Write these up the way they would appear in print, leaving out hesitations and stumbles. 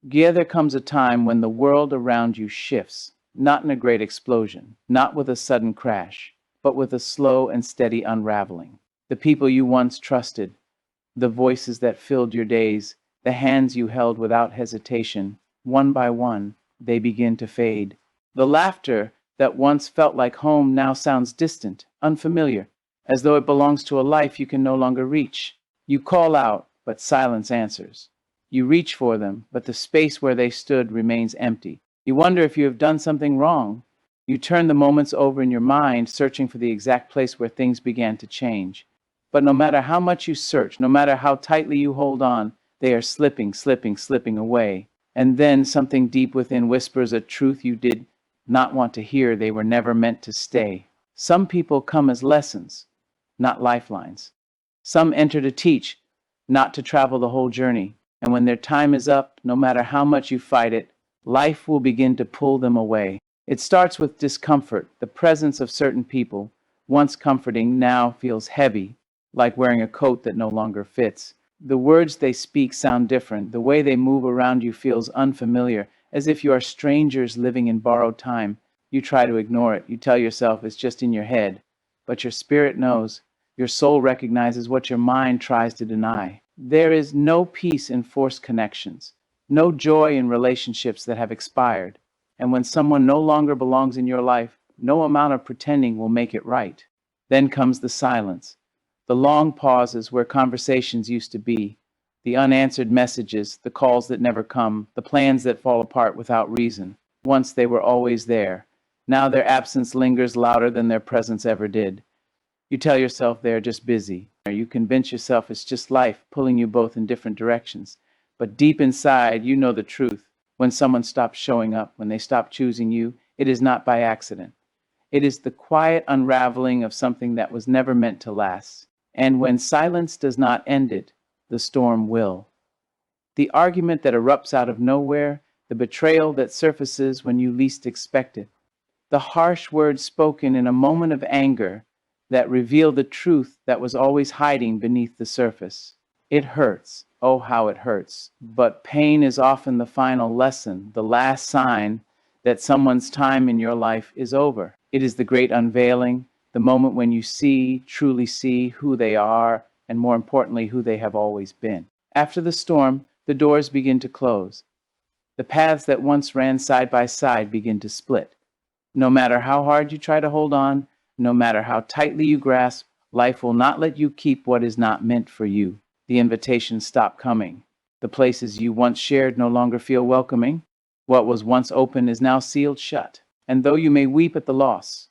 Yeah, there comes a time when the world around you shifts, not in a great explosion, not with a sudden crash, but with a slow and steady unraveling. The people you once trusted, the voices that filled your days, the hands you held without hesitation, one by one, they begin to fade. The laughter that once felt like home now sounds distant, unfamiliar, as though it belongs to a life you can no longer reach. You call out, but silence answers. You reach for them, but the space where they stood remains empty. You wonder if you have done something wrong. You turn the moments over in your mind, searching for the exact place where things began to change. But no matter how much you search, no matter how tightly you hold on, they are slipping away. And then something deep within whispers a truth you did not want to hear. They were never meant to stay. Some people come as lessons, not lifelines. Some enter to teach, not to travel the whole journey. And when their time is up, no matter how much you fight it, life will begin to pull them away. It starts with discomfort. The presence of certain people, once comforting, now feels heavy, like wearing a coat that no longer fits. The words they speak sound different. The way they move around you feels unfamiliar, as if you are strangers living in borrowed time. You try to ignore it. You tell yourself it's just in your head. But your spirit knows. Your soul recognizes what your mind tries to deny. There is no peace in forced connections, no joy in relationships that have expired. And when someone no longer belongs in your life, no amount of pretending will make it right. Then comes the silence. The long pauses where conversations used to be, the unanswered messages, the calls that never come, the plans that fall apart without reason. Once they were always there. Now their absence lingers louder than their presence ever did. You tell yourself they're just busy, or you convince yourself it's just life pulling you both in different directions. But deep inside, you know the truth. When someone stops showing up, when they stop choosing you, it is not by accident. It is the quiet unraveling of something that was never meant to last. And when silence does not end it, the storm will. The argument that erupts out of nowhere, the betrayal that surfaces when you least expect it, the harsh words spoken in a moment of anger that reveal the truth that was always hiding beneath the surface. It hurts. Oh, how it hurts. But pain is often the final lesson, the last sign that someone's time in your life is over. It is the great unveiling, the moment when you see, truly see who they are, and more importantly, who they have always been. After the storm, the doors begin to close. The paths that once ran side by side begin to split. No matter how hard you try to hold on, no matter how tightly you grasp, life will not let you keep what is not meant for you. The invitations stop coming. The places you once shared no longer feel welcoming. What was once open is now sealed shut. And though you may weep at the loss,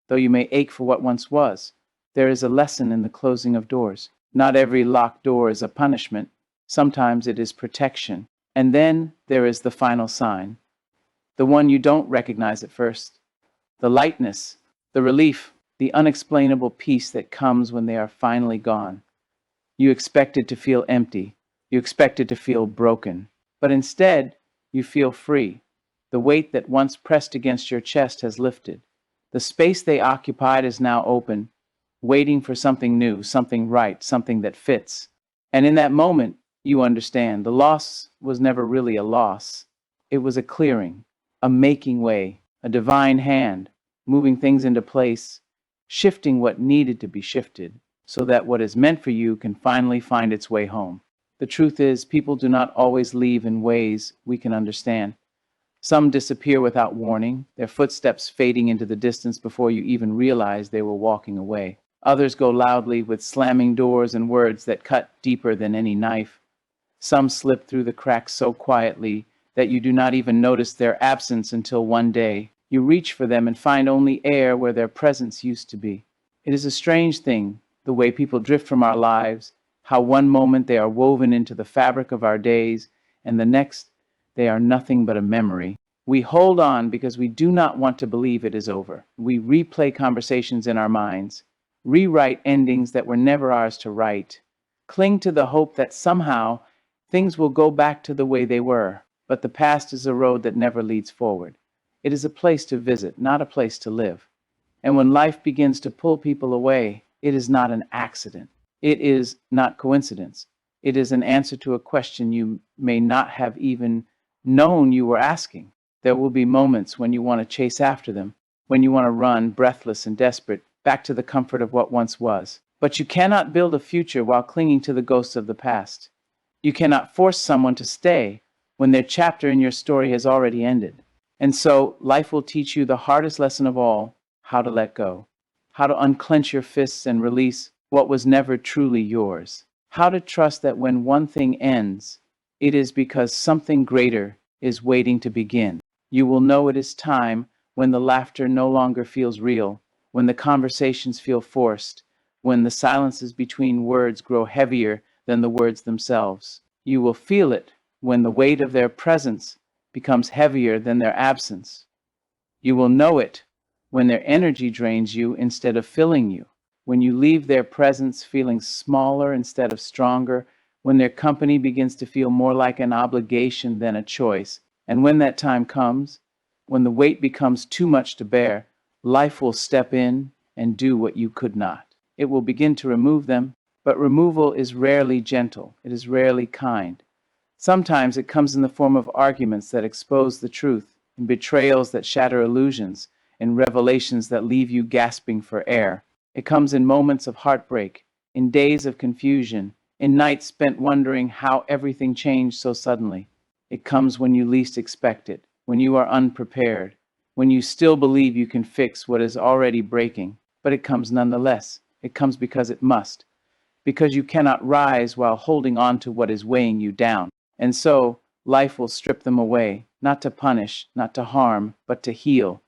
though you may ache for what once was, there is a lesson in the closing of doors. Not every locked door is a punishment. Sometimes it is protection. And then there is the final sign, the one you don't recognize at first. The lightness, the relief, the unexplainable peace that comes when they are finally gone. You expected to feel empty. You expected to feel broken. But instead, you feel free. The weight that once pressed against your chest has lifted. The space they occupied is now open, waiting for something new, something right, something that fits. And in that moment, you understand the loss was never really a loss. It was a clearing, a making way, a divine hand, moving things into place, shifting what needed to be shifted, so that what is meant for you can finally find its way home. The truth is, people do not always leave in ways we can understand. Some disappear without warning, their footsteps fading into the distance before you even realize they were walking away. Others go loudly with slamming doors and words that cut deeper than any knife. Some slip through the cracks so quietly that you do not even notice their absence until one day you reach for them and find only air where their presence used to be. It is a strange thing, the way people drift from our lives, how one moment they are woven into the fabric of our days, and the next they are nothing but a memory. We hold on because we do not want to believe it is over. We replay conversations in our minds, rewrite endings that were never ours to write, cling to the hope that somehow things will go back to the way they were. But the past is a road that never leads forward. It is a place to visit, not a place to live. And when life begins to pull people away, it is not an accident. It is not coincidence. It is an answer to a question you may not have even known you were asking. There will be moments when you want to chase after them, when you want to run, breathless and desperate, back to the comfort of what once was. But you cannot build a future while clinging to the ghosts of the past. You cannot force someone to stay when their chapter in your story has already ended. And so, life will teach you the hardest lesson of all: how to let go, how to unclench your fists and release what was never truly yours, how to trust that when one thing ends, it is because something greater is waiting to begin. You will know it is time when the laughter no longer feels real, when the conversations feel forced, when the silences between words grow heavier than the words themselves. You will feel it when the weight of their presence becomes heavier than their absence. You will know it when their energy drains you instead of filling you, when you leave their presence feeling smaller instead of stronger, when their company begins to feel more like an obligation than a choice. And when that time comes, when the weight becomes too much to bear, life will step in and do what you could not. It will begin to remove them, but removal is rarely gentle. It is rarely kind. Sometimes it comes in the form of arguments that expose the truth, in betrayals that shatter illusions, in revelations that leave you gasping for air. It comes in moments of heartbreak, in days of confusion, in nights spent wondering how everything changed so suddenly. It comes when you least expect it, when you are unprepared, when you still believe you can fix what is already breaking. But it comes nonetheless. It comes because it must, because you cannot rise while holding on to what is weighing you down. And so, life will strip them away, not to punish, not to harm, but to heal.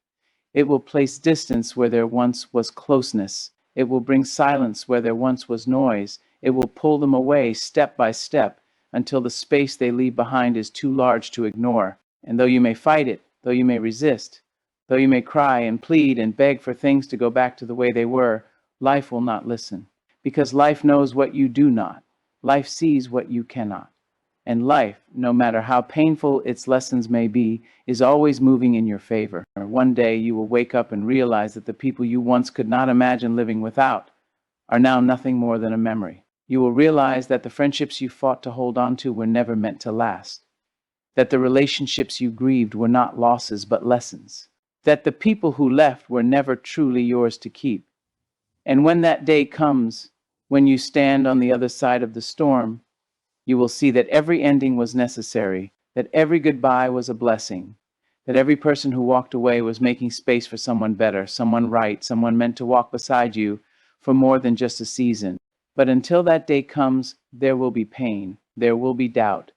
It will place distance where there once was closeness. It will bring silence where there once was noise. It will pull them away step by step until the space they leave behind is too large to ignore. And though you may fight it, though you may resist, though you may cry and plead and beg for things to go back to the way they were, life will not listen. Because life knows what you do not. Life sees what you cannot. And life, no matter how painful its lessons may be, is always moving in your favor. One day you will wake up and realize that the people you once could not imagine living without are now nothing more than a memory. You will realize that the friendships you fought to hold on to were never meant to last. That the relationships you grieved were not losses but lessons. That the people who left were never truly yours to keep. And when that day comes, when you stand on the other side of the storm, you will see that every ending was necessary, that every goodbye was a blessing, that every person who walked away was making space for someone better, someone right, someone meant to walk beside you for more than just a season. But until that day comes, there will be pain, there will be doubt,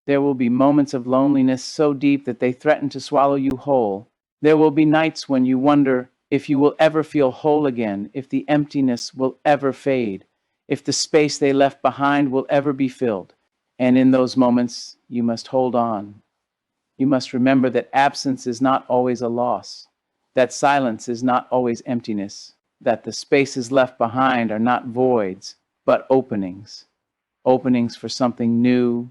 there will be moments of loneliness so deep that they threaten to swallow you whole. There will be nights when you wonder if you will ever feel whole again, if the emptiness will ever fade, if the space they left behind will ever be filled. And in those moments, you must hold on. You must remember that absence is not always a loss, that silence is not always emptiness, that the spaces left behind are not voids, but openings. Openings for something new,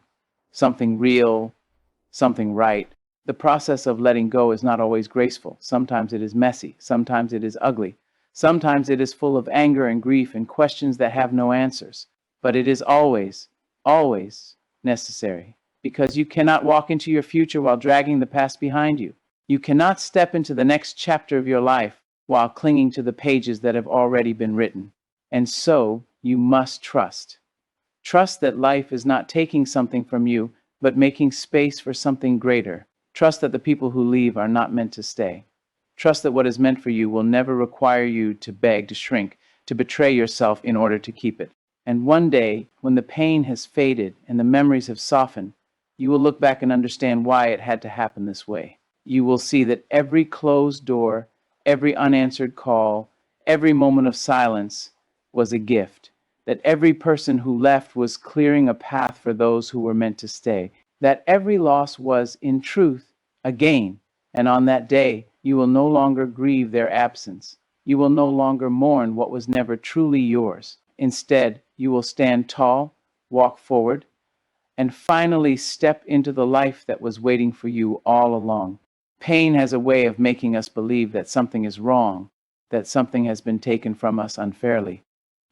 something real, something right. The process of letting go is not always graceful. Sometimes it is messy. Sometimes it is ugly. Sometimes it is full of anger and grief and questions that have no answers. But it is always, always necessary, because you cannot walk into your future while dragging the past behind you. You cannot step into the next chapter of your life while clinging to the pages that have already been written. And so you must trust. Trust that life is not taking something from you, but making space for something greater. Trust that the people who leave are not meant to stay. Trust that what is meant for you will never require you to beg, to shrink, to betray yourself in order to keep it. And one day, when the pain has faded and the memories have softened, you will look back and understand why it had to happen this way. You will see that every closed door, every unanswered call, every moment of silence was a gift. That every person who left was clearing a path for those who were meant to stay. That every loss was, in truth, a gain. And on that day, you will no longer grieve their absence. You will no longer mourn what was never truly yours. Instead, you will stand tall, walk forward, and finally step into the life that was waiting for you all along. Pain has a way of making us believe that something is wrong, that something has been taken from us unfairly.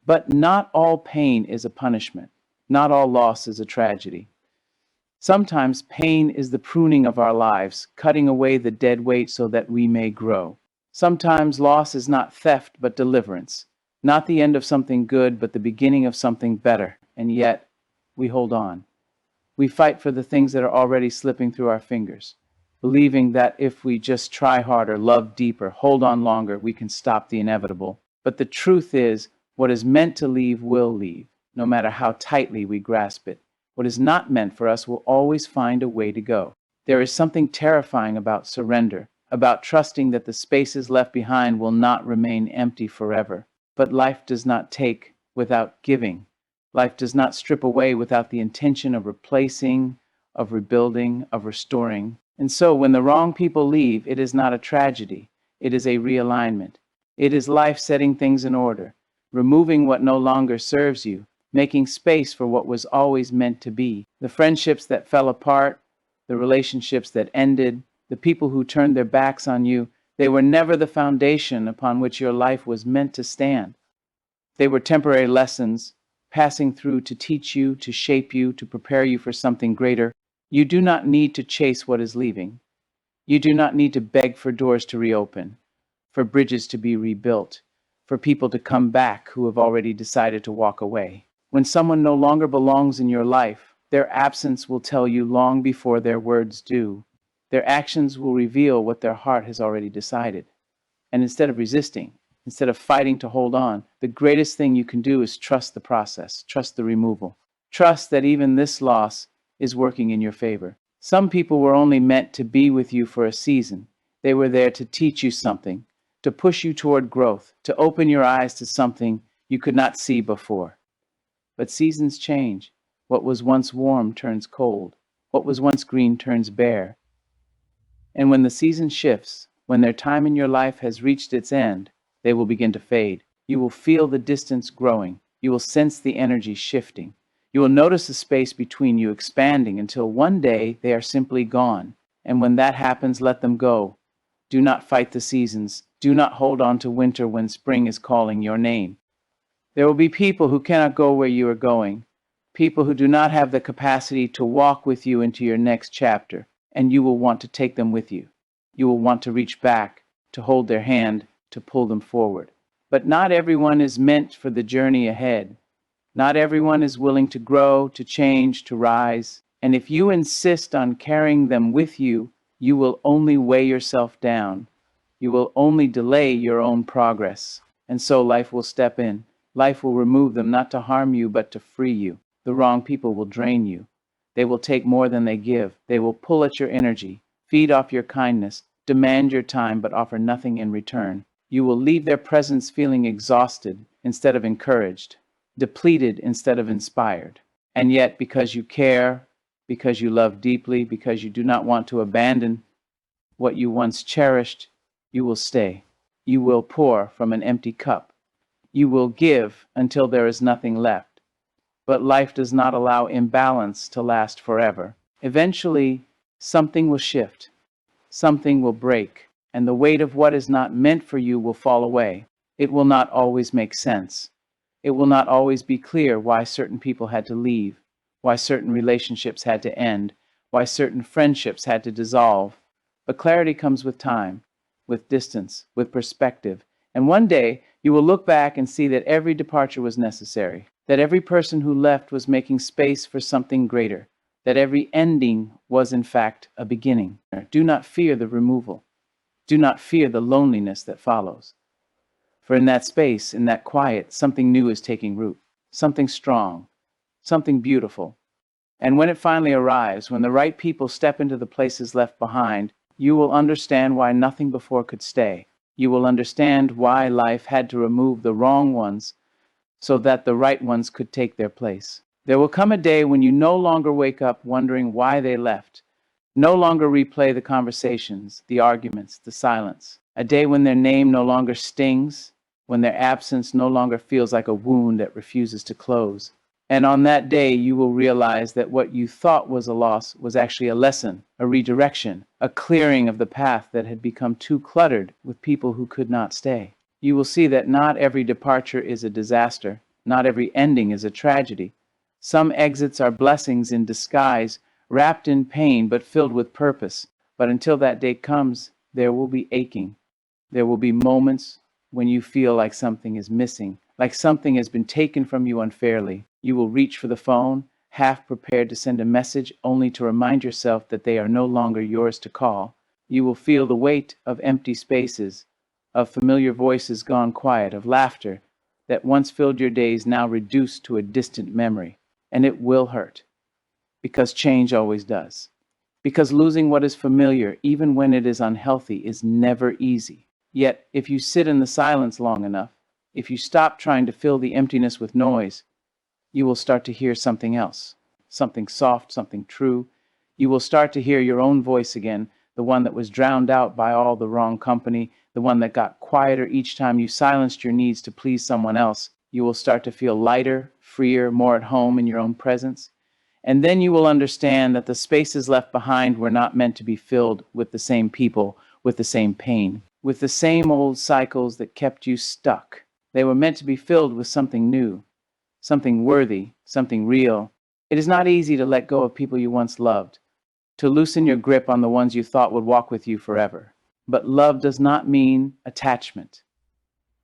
But not all pain is a punishment. Not all loss is a tragedy. Sometimes pain is the pruning of our lives, cutting away the dead weight so that we may grow. Sometimes loss is not theft but deliverance, not the end of something good but the beginning of something better, and yet we hold on. We fight for the things that are already slipping through our fingers, believing that if we just try harder, love deeper, hold on longer, we can stop the inevitable. But the truth is, what is meant to leave will leave, no matter how tightly we grasp it. What is not meant for us will always find a way to go. There is something terrifying about surrender, about trusting that the spaces left behind will not remain empty forever. But life does not take without giving. Life does not strip away without the intention of replacing, of rebuilding, of restoring. And so when the wrong people leave, it is not a tragedy. It is a realignment. It is life setting things in order, removing what no longer serves you, making space for what was always meant to be. The friendships that fell apart, the relationships that ended, the people who turned their backs on you, they were never the foundation upon which your life was meant to stand. They were temporary lessons, passing through to teach you, to shape you, to prepare you for something greater. You do not need to chase what is leaving. You do not need to beg for doors to reopen, for bridges to be rebuilt, for people to come back who have already decided to walk away. When someone no longer belongs in your life, their absence will tell you long before their words do. Their actions will reveal what their heart has already decided. And instead of resisting, instead of fighting to hold on, the greatest thing you can do is trust the process, trust the removal. Trust that even this loss is working in your favor. Some people were only meant to be with you for a season. They were there to teach you something, to push you toward growth, to open your eyes to something you could not see before. But seasons change. What was once warm turns cold. What was once green turns bare. And when the season shifts, when their time in your life has reached its end, they will begin to fade. You will feel the distance growing. You will sense the energy shifting. You will notice the space between you expanding until one day they are simply gone. And when that happens, let them go. Do not fight the seasons. Do not hold on to winter when spring is calling your name. There will be people who cannot go where you are going, people who do not have the capacity to walk with you into your next chapter, and you will want to take them with you. You will want to reach back, to hold their hand, to pull them forward. But not everyone is meant for the journey ahead. Not everyone is willing to grow, to change, to rise. And if you insist on carrying them with you, you will only weigh yourself down. You will only delay your own progress. And so life will step in. Life will remove them not to harm you, but to free you. The wrong people will drain you. They will take more than they give. They will pull at your energy, feed off your kindness, demand your time, but offer nothing in return. You will leave their presence feeling exhausted instead of encouraged, depleted instead of inspired. And yet, because you care, because you love deeply, because you do not want to abandon what you once cherished, you will stay. You will pour from an empty cup. You will give until there is nothing left. But life does not allow imbalance to last forever. Eventually, something will shift, something will break, and the weight of what is not meant for you will fall away. It will not always make sense. It will not always be clear why certain people had to leave, why certain relationships had to end, why certain friendships had to dissolve. But clarity comes with time, with distance, with perspective. And one day, you will look back and see that every departure was necessary, that every person who left was making space for something greater, that every ending was in fact a beginning. Do not fear the removal. Do not fear the loneliness that follows. For in that space, in that quiet, something new is taking root, something strong, something beautiful. And when it finally arrives, when the right people step into the places left behind, you will understand why nothing before could stay. You will understand why life had to remove the wrong ones so that the right ones could take their place. There will come a day when you no longer wake up wondering why they left, no longer replay the conversations, the arguments, the silence. A day when their name no longer stings, when their absence no longer feels like a wound that refuses to close. And on that day, you will realize that what you thought was a loss was actually a lesson, a redirection, a clearing of the path that had become too cluttered with people who could not stay. You will see that not every departure is a disaster. Not every ending is a tragedy. Some exits are blessings in disguise, wrapped in pain but filled with purpose. But until that day comes, there will be aching. There will be moments when you feel like something is missing, like something has been taken from you unfairly. You will reach for the phone, half prepared to send a message, only to remind yourself that they are no longer yours to call. You will feel the weight of empty spaces, of familiar voices gone quiet, of laughter that once filled your days now reduced to a distant memory. And it will hurt, because change always does. Because losing what is familiar, even when it is unhealthy, is never easy. Yet, if you sit in the silence long enough, if you stop trying to fill the emptiness with noise, you will start to hear something else, something soft, something true. You will start to hear your own voice again, the one that was drowned out by all the wrong company, the one that got quieter each time you silenced your needs to please someone else. You will start to feel lighter, freer, more at home in your own presence. And then you will understand that the spaces left behind were not meant to be filled with the same people, with the same pain, with the same old cycles that kept you stuck. They were meant to be filled with something new, something worthy, something real. It is not easy to let go of people you once loved, to loosen your grip on the ones you thought would walk with you forever. But love does not mean attachment.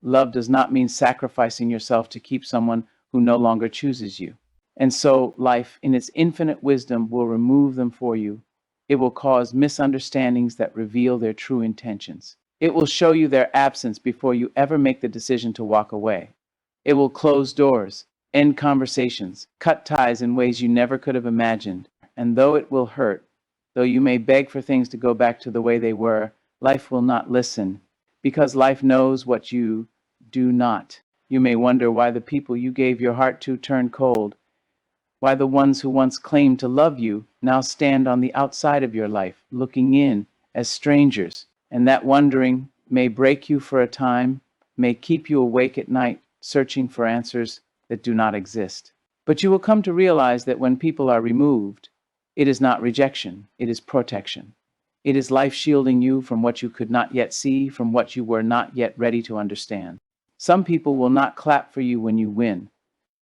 Love does not mean sacrificing yourself to keep someone who no longer chooses you. And so life, in its infinite wisdom, will remove them for you. It will cause misunderstandings that reveal their true intentions. It will show you their absence before you ever make the decision to walk away. It will close doors, end conversations, cut ties in ways you never could have imagined. And though it will hurt, though you may beg for things to go back to the way they were, life will not listen, because life knows what you do not. You may wonder why the people you gave your heart to turned cold, why the ones who once claimed to love you now stand on the outside of your life, looking in as strangers. And that wondering may break you for a time, may keep you awake at night, searching for answers that do not exist. But you will come to realize that when people are removed, it is not rejection, it is protection. It is life shielding you from what you could not yet see, from what you were not yet ready to understand. Some people will not clap for you when you win.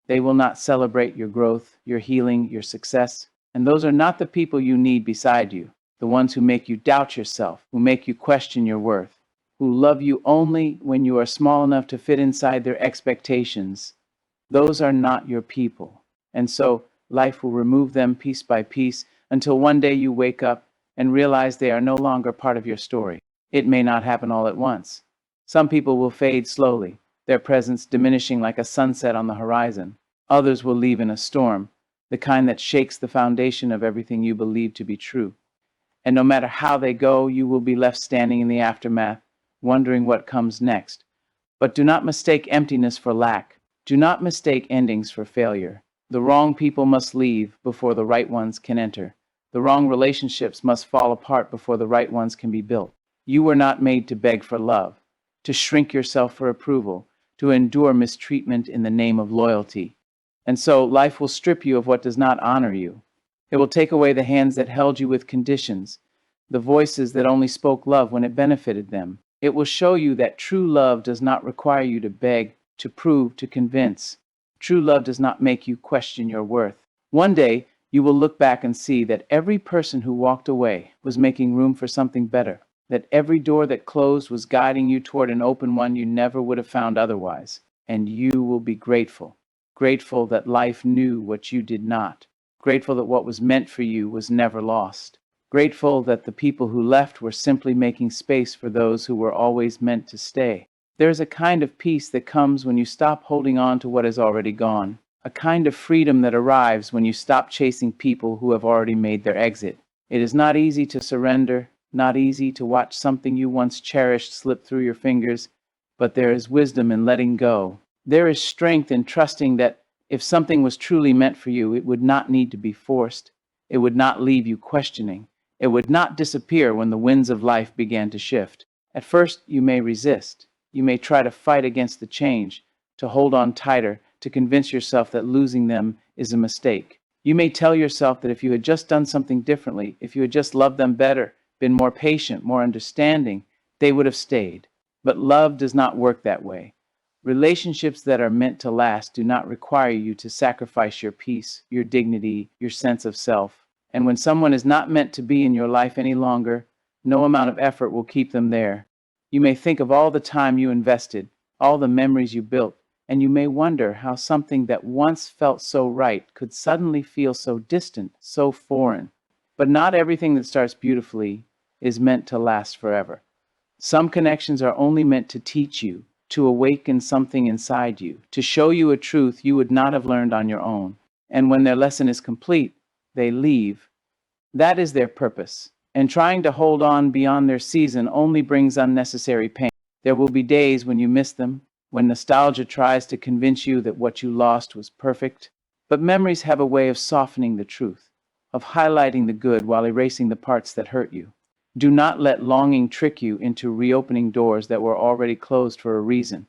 They will not celebrate your growth, your healing, your success. And those are not the people you need beside you, the ones who make you doubt yourself, who make you question your worth, who love you only when you are small enough to fit inside their expectations. Those are not your people. And so life will remove them piece by piece until one day you wake up and realize they are no longer part of your story. It may not happen all at once. Some people will fade slowly, their presence diminishing like a sunset on the horizon. Others will leave in a storm, the kind that shakes the foundation of everything you believe to be true. And no matter how they go, you will be left standing in the aftermath, wondering what comes next. But do not mistake emptiness for lack. Do not mistake endings for failure. The wrong people must leave before the right ones can enter. The wrong relationships must fall apart before the right ones can be built. You were not made to beg for love, to shrink yourself for approval, to endure mistreatment in the name of loyalty. And so life will strip you of what does not honor you. It will take away the hands that held you with conditions, the voices that only spoke love when it benefited them. It will show you that true love does not require you to beg, to prove, to convince. True love does not make you question your worth. One day, you will look back and see that every person who walked away was making room for something better, that every door that closed was guiding you toward an open one you never would have found otherwise. And you will be grateful. Grateful that life knew what you did not. Grateful that what was meant for you was never lost. Grateful that the people who left were simply making space for those who were always meant to stay. There is a kind of peace that comes when you stop holding on to what is already gone. A kind of freedom that arrives when you stop chasing people who have already made their exit. It is not easy to surrender, not easy to watch something you once cherished slip through your fingers, but there is wisdom in letting go. There is strength in trusting that if something was truly meant for you, it would not need to be forced. It would not leave you questioning. It would not disappear when the winds of life began to shift. At first, you may resist. You may try to fight against the change, to hold on tighter, to convince yourself that losing them is a mistake. You may tell yourself that if you had just done something differently, if you had just loved them better, been more patient, more understanding, they would have stayed. But love does not work that way. Relationships that are meant to last do not require you to sacrifice your peace, your dignity, your sense of self. And when someone is not meant to be in your life any longer, no amount of effort will keep them there. You may think of all the time you invested, all the memories you built, and you may wonder how something that once felt so right could suddenly feel so distant, so foreign. But not everything that starts beautifully is meant to last forever. Some connections are only meant to teach you, to awaken something inside you, to show you a truth you would not have learned on your own. And when their lesson is complete, they leave. That is their purpose. And trying to hold on beyond their season only brings unnecessary pain. There will be days when you miss them, when nostalgia tries to convince you that what you lost was perfect. But memories have a way of softening the truth, of highlighting the good while erasing the parts that hurt you. Do not let longing trick you into reopening doors that were already closed for a reason.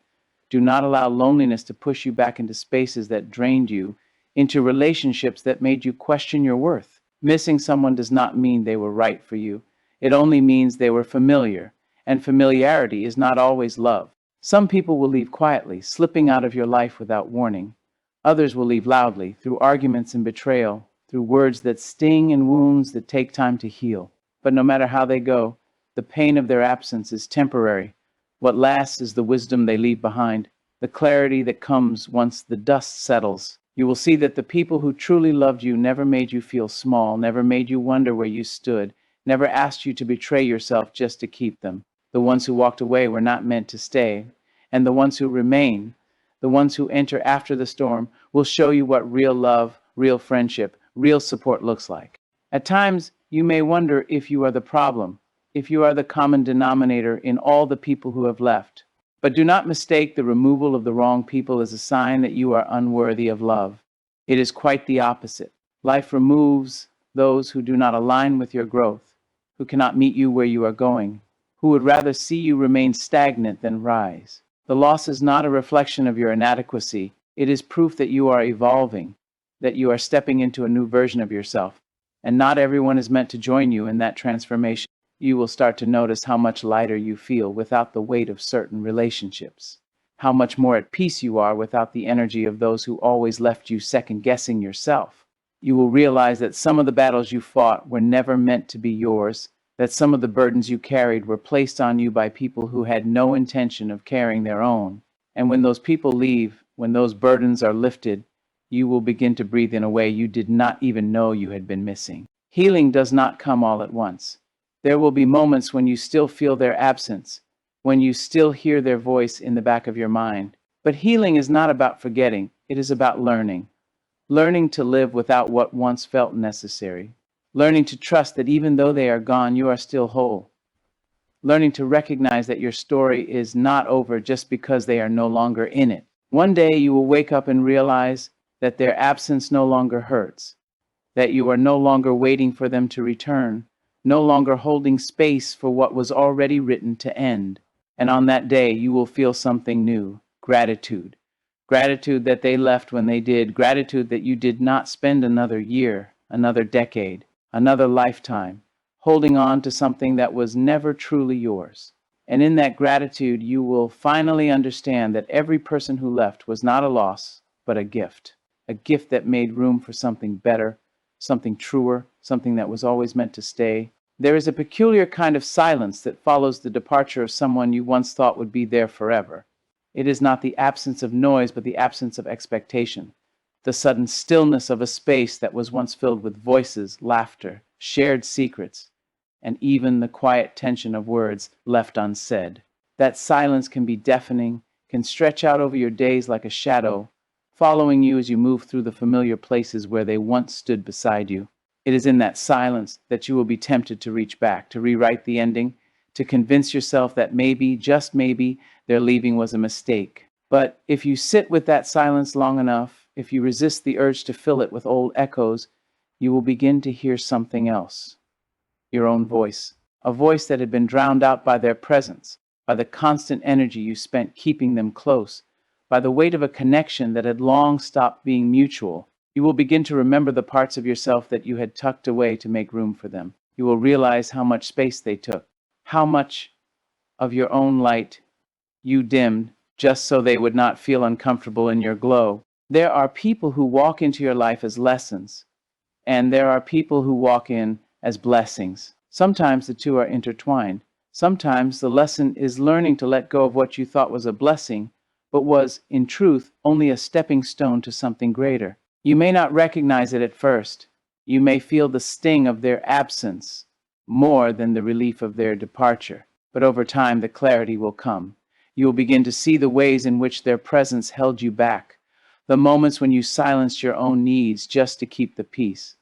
Do not allow loneliness to push you back into spaces that drained you, into relationships that made you question your worth. Missing someone does not mean they were right for you. It only means they were familiar, and familiarity is not always love. Some people will leave quietly, slipping out of your life without warning. Others will leave loudly, through arguments and betrayal, through words that sting and wounds that take time to heal. But no matter how they go, the pain of their absence is temporary. What lasts is the wisdom they leave behind, the clarity that comes once the dust settles. You will see that the people who truly loved you never made you feel small, never made you wonder where you stood, never asked you to betray yourself just to keep them. The ones who walked away were not meant to stay, and the ones who remain, the ones who enter after the storm, will show you what real love, real friendship, real support looks like. At times, you may wonder if you are the problem, if you are the common denominator in all the people who have left. But do not mistake the removal of the wrong people as a sign that you are unworthy of love. It is quite the opposite. Life removes those who do not align with your growth, who cannot meet you where you are going, who would rather see you remain stagnant than rise. The loss is not a reflection of your inadequacy. It is proof that you are evolving, that you are stepping into a new version of yourself. And not everyone is meant to join you in that transformation. You will start to notice how much lighter you feel without the weight of certain relationships, how much more at peace you are without the energy of those who always left you second-guessing yourself. You will realize that some of the battles you fought were never meant to be yours, that some of the burdens you carried were placed on you by people who had no intention of carrying their own. And when those people leave, when those burdens are lifted, you will begin to breathe in a way you did not even know you had been missing. Healing does not come all at once. There will be moments when you still feel their absence, when you still hear their voice in the back of your mind. But healing is not about forgetting, it is about learning. Learning to live without what once felt necessary. Learning to trust that even though they are gone, you are still whole. Learning to recognize that your story is not over just because they are no longer in it. One day you will wake up and realize that their absence no longer hurts, that you are no longer waiting for them to return, no longer holding space for what was already written to end. And on that day, you will feel something new, gratitude. Gratitude that they left when they did, gratitude that you did not spend another year, another decade, another lifetime, holding on to something that was never truly yours. And in that gratitude, you will finally understand that every person who left was not a loss, but a gift that made room for something better, something truer, something that was always meant to stay. There is a peculiar kind of silence that follows the departure of someone you once thought would be there forever. It is not the absence of noise, but the absence of expectation. The sudden stillness of a space that was once filled with voices, laughter, shared secrets, and even the quiet tension of words left unsaid. That silence can be deafening, can stretch out over your days like a shadow, following you as you move through the familiar places where they once stood beside you. It is in that silence that you will be tempted to reach back, to rewrite the ending, to convince yourself that maybe, just maybe, their leaving was a mistake. But if you sit with that silence long enough, if you resist the urge to fill it with old echoes, you will begin to hear something else. Your own voice. A voice that had been drowned out by their presence, by the constant energy you spent keeping them close, by the weight of a connection that had long stopped being mutual. You will begin to remember the parts of yourself that you had tucked away to make room for them. You will realize how much space they took, how much of your own light you dimmed just so they would not feel uncomfortable in your glow. There are people who walk into your life as lessons, And there are people who walk in as blessings. Sometimes the two are intertwined. Sometimes the lesson is learning to let go of what you thought was a blessing, but was, in truth, only a stepping stone to something greater. You may not recognize it at first. You may feel the sting of their absence more than the relief of their departure. But over time, the clarity will come. You will begin to see the ways in which their presence held you back, the moments when you silenced your own needs just to keep the peace,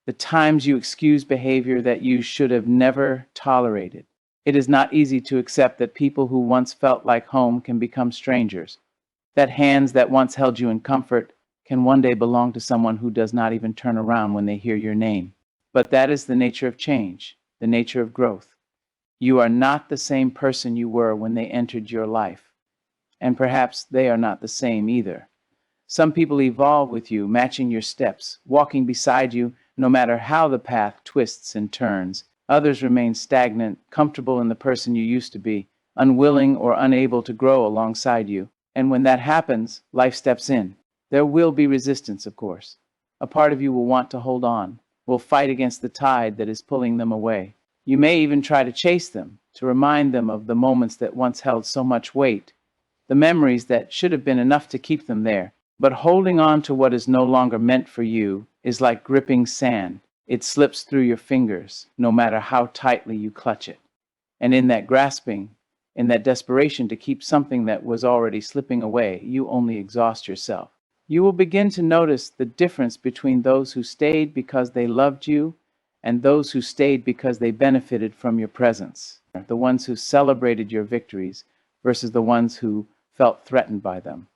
the times you excused behavior that you should have never tolerated. It is not easy to accept that people who once felt like home can become strangers, that hands that once held you in comfort can one day belong to someone who does not even turn around when they hear your name. But that is the nature of change, the nature of growth. You are not the same person you were when they entered your life, and perhaps they are not the same either. Some people evolve with you, matching your steps, walking beside you no matter how the path twists and turns. Others remain stagnant, comfortable in the person you used to be, unwilling or unable to grow alongside you. And when that happens, life steps in. There will be resistance, of course. A part of you will want to hold on, will fight against the tide that is pulling them away. You may even try to chase them, to remind them of the moments that once held so much weight, the memories that should have been enough to keep them there. But holding on to what is no longer meant for you is like gripping sand. It slips through your fingers, no matter how tightly you clutch it. And in that grasping, in that desperation to keep something that was already slipping away, you only exhaust yourself. You will begin to notice the difference between those who stayed because they loved you and those who stayed because they benefited from your presence. The ones who celebrated your victories versus the ones who felt threatened by them.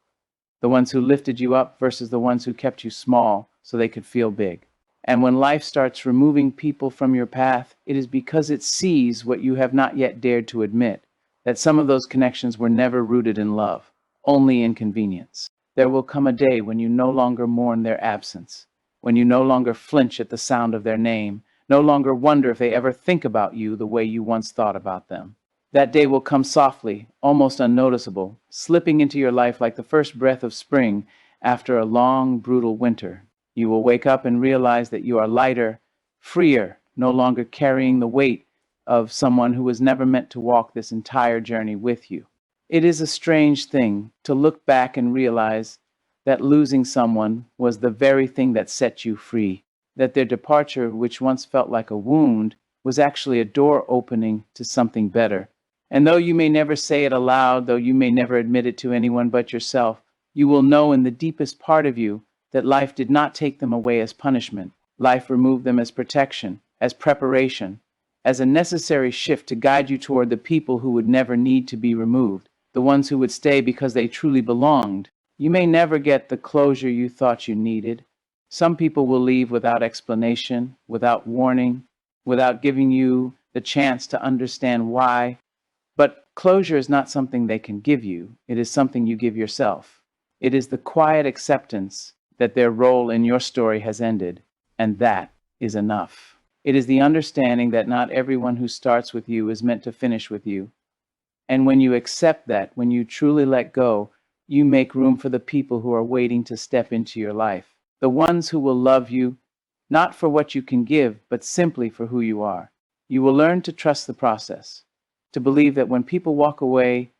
The ones who lifted you up versus the ones who kept you small so they could feel big. And when life starts removing people from your path, it is because it sees what you have not yet dared to admit, that some of those connections were never rooted in love, only in convenience. There will come a day when you no longer mourn their absence, when you no longer flinch at the sound of their name, no longer wonder if they ever think about you the way you once thought about them. That day will come softly, almost unnoticeable, slipping into your life like the first breath of spring after a long, brutal winter. You will wake up and realize that you are lighter, freer, no longer carrying the weight of someone who was never meant to walk this entire journey with you. It is a strange thing to look back and realize that losing someone was the very thing that set you free, that their departure, which once felt like a wound, was actually a door opening to something better. And though you may never say it aloud, though you may never admit it to anyone but yourself, you will know in the deepest part of you that life did not take them away as punishment. Life removed them as protection, as preparation, as a necessary shift to guide you toward the people who would never need to be removed, the ones who would stay because they truly belonged. You may never get the closure you thought you needed. Some people will leave without explanation, without warning, without giving you the chance to understand why. But closure is not something they can give you. It is something you give yourself. It is the quiet acceptance that their role in your story has ended, and that is enough. It is the understanding that not everyone who starts with you is meant to finish with you. And when you accept that, when you truly let go, you make room for the people who are waiting to step into your life. The ones who will love you, not for what you can give, but simply for who you are. You will learn to trust the process, to believe that when people walk away,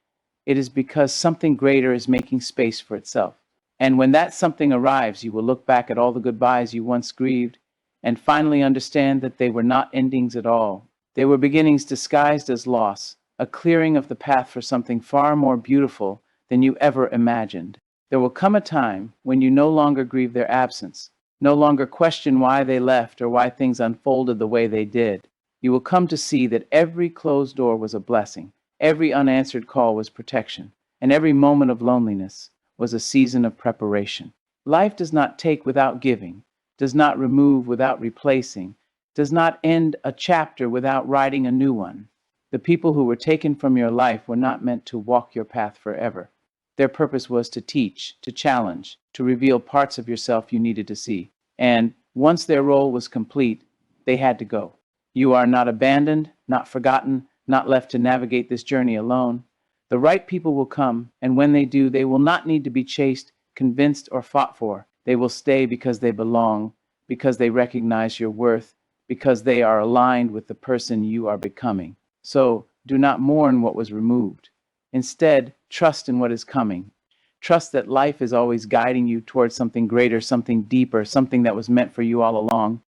it is because something greater is making space for itself. And when that something arrives, you will look back at all the goodbyes you once grieved and finally understand that they were not endings at all. They were beginnings disguised as loss, a clearing of the path for something far more beautiful than you ever imagined. There will come a time when you no longer grieve their absence, no longer question why they left or why things unfolded the way they did. You will come to see that every closed door was a blessing, every unanswered call was protection, and every moment of loneliness was a season of preparation. Life does not take without giving, does not remove without replacing, does not end a chapter without writing a new one. The people who were taken from your life were not meant to walk your path forever. Their purpose was to teach, to challenge, to reveal parts of yourself you needed to see. And once their role was complete, they had to go. You are not abandoned, not forgotten, not left to navigate this journey alone. The right people will come, and when they do, they will not need to be chased, convinced, or fought for. They will stay because they belong, because they recognize your worth, because they are aligned with the person you are becoming. So do not mourn what was removed. Instead, trust in what is coming. Trust that life is always guiding you towards something greater, something deeper, something that was meant for you all along.